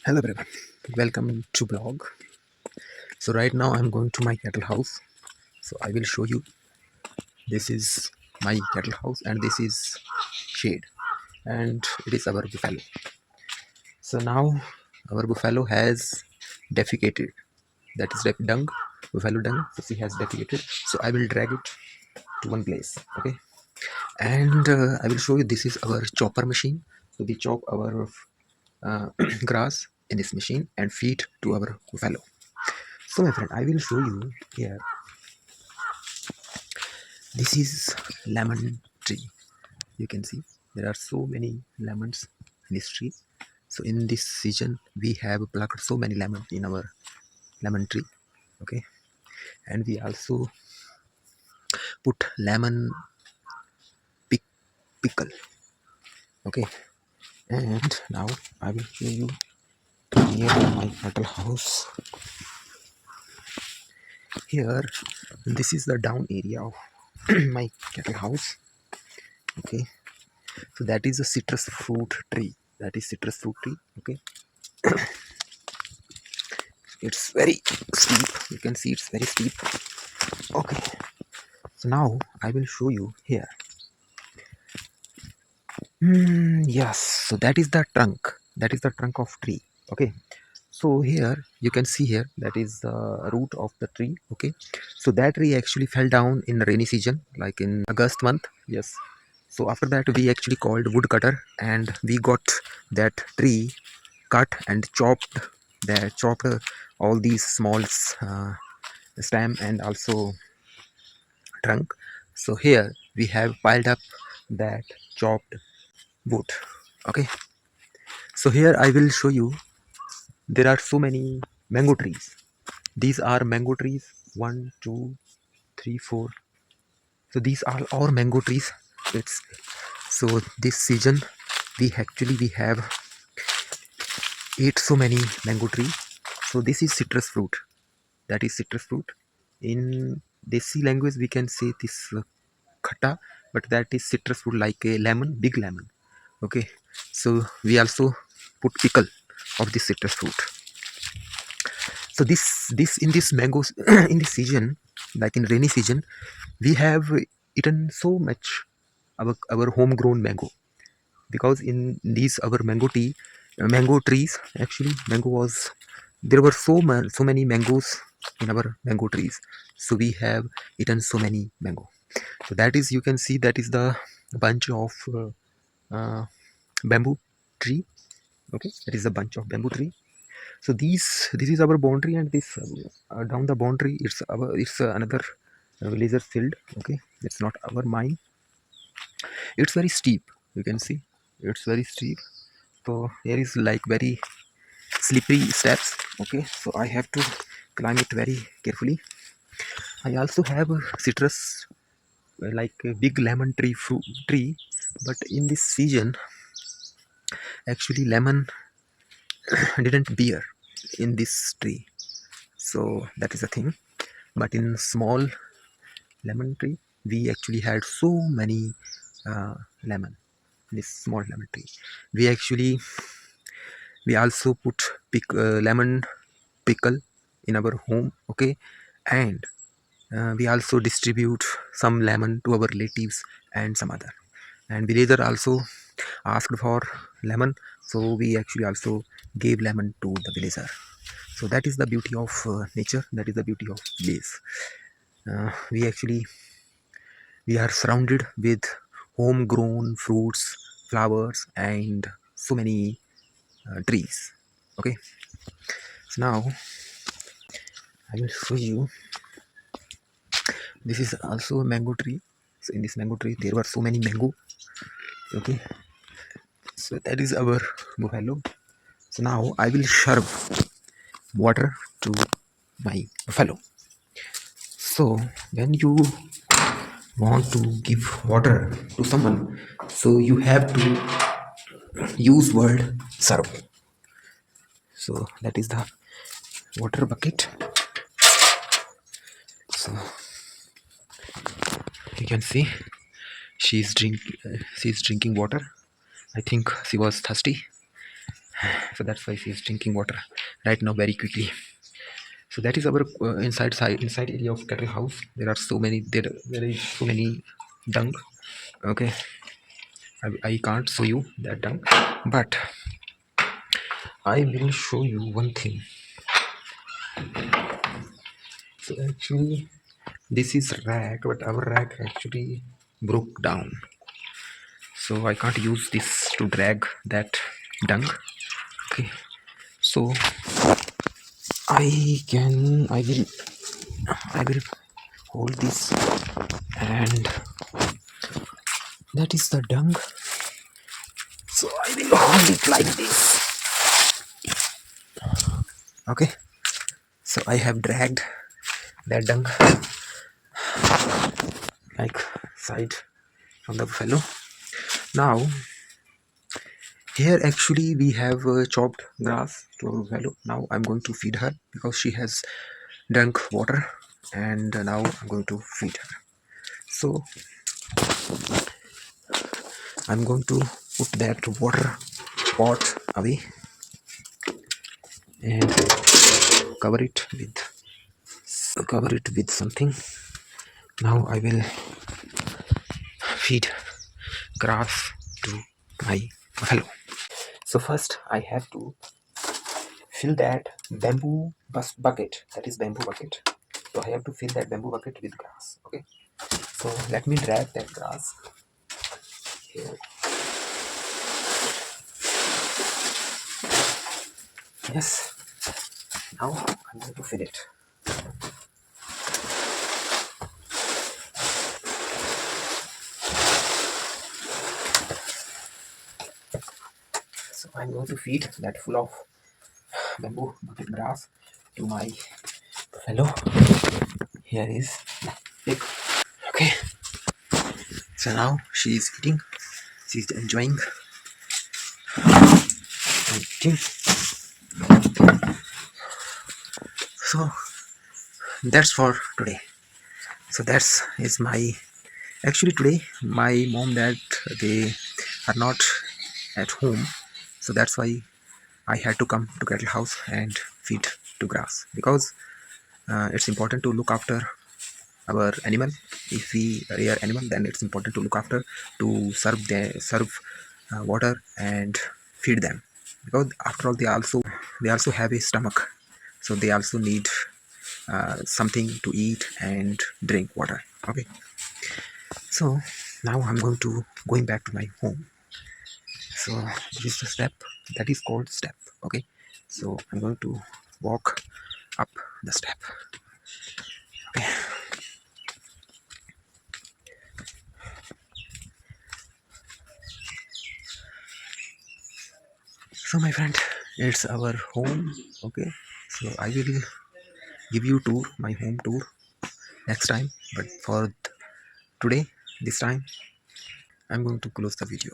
Hello everyone, welcome to blog. So right now I'm going to my cattle house. So I will show you. This is my cattle house and this is shade, and it is our buffalo. So now our buffalo has defecated. That is dung, buffalo dung. So she has defecated. So I will drag it to one place. Okay, and I will show you. This is our chopper machine. So we chop our grass in this machine and feed to our buffalo. So my friend, I will show you here. This is lemon tree. You can see there are so many lemons in this tree. So in this season, we have plucked so many lemons in our lemon tree. Okay, and we also put lemon pickle. Okay, and now I will show you near my cattle house. Here, this is the down area of my cattle house. Okay, so that is a citrus fruit tree. That is citrus fruit tree. Okay, it's very steep. You can see it's very steep. Okay, so now I will show you here. Yes, so that is the trunk. That is the trunk of tree. Okay, so here you can see here that is the root of the tree. Okay, so that tree actually fell down in rainy season, like in August month. Yes, so after that we actually called woodcutter and we got that tree cut and chopped all these small stem and also trunk. So here we have piled up that chopped wood. Okay, so here I will show you. There are so many mango trees. These are mango trees. 1 2 3 4. So these are all mango trees. It's so this season we have ate so many mango trees. So this is citrus fruit. That is citrus fruit. In Desi language we can say this khata, but that is citrus fruit like a lemon, big lemon. Okay, so we also put pickle of this citrus fruit. So this in this mangoes in this season, like in rainy season, we have eaten so much our homegrown mango, because in these our mango trees, actually mango was there were so many mangoes in our mango trees. So we have eaten so many mango. So that is, you can see, that is the bunch of uh, bamboo tree. Okay, that is a bunch of bamboo tree. So this is our boundary, and this down the boundary it's another villager field. Okay, it's not our mine. It's very steep. You can see it's very steep. So here is like very slippery steps. Okay, so I have to climb it very carefully. I also have a citrus, like a big lemon fruit tree, but in this season actually lemon didn't bear in this tree. So that is a thing. But in small lemon tree we actually had so many uh, lemon. This small lemon tree, we also put lemon pickle in our home. Okay, and we also distribute some lemon to our relatives and some other, and villager also asked for lemon, so we actually also gave lemon to the villager. So that is the beauty of nature. That is the beauty of village. We are surrounded with homegrown fruits, flowers, and so many trees. Okay, so now I will show you. This is also a mango tree. So in this mango tree there were so many mango. Okay, so that is our buffalo. So now I will serve water to my buffalo. So when you want to give water to someone, so you have to use word serve. So that is the water bucket. So you can see she's drinking water. I think she was thirsty, So that's why she is drinking water right now very quickly. So that is our inside area of cattle house. There are so many there is so many dung. Okay, I can't show you that dung, but I will show you one thing. So actually this is rack, but our rack actually broke down, so I can't use this to drag that dung. Okay, so I will hold this, and that is the dung. So I will hold it like this. Okay, so I have dragged that dung like side from the buffalo. Now here actually we have chopped grass to our buffalo. Now I'm going to feed her because she has drunk water, and now I'm going to feed her. So I'm going to put that water pot away and cover it with something. Now I will feed grass to my buffalo. So first I have to fill that bamboo bucket. That is bamboo bucket. So I have to fill that bamboo bucket with grass. Okay. So let me drag that grass here. Yes. Now I'm going to fill it. So I'm going to feed that full of bamboo bucket grass to my buffalo. Here is pig. Okay. So now she is eating. She's enjoying and eating. So that's for today. So that's is my actually today my mom dad they are not at home, so that's why I had to come to cattle house and feed to grass, because it's important to look after our animal. If we rear animal, then it's important to look after, to serve water and feed them, because after all they also have a stomach, so they also need something to eat and drink water. Okay, so now I'm going back to my home. So this is the step that is called step. Okay, so I'm going to walk up the step. Okay, so my friend, it's our home. Okay, so I will give you tour, my home tour, next time, but for today, this time I'm going to close the video.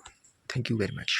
Thank you very much.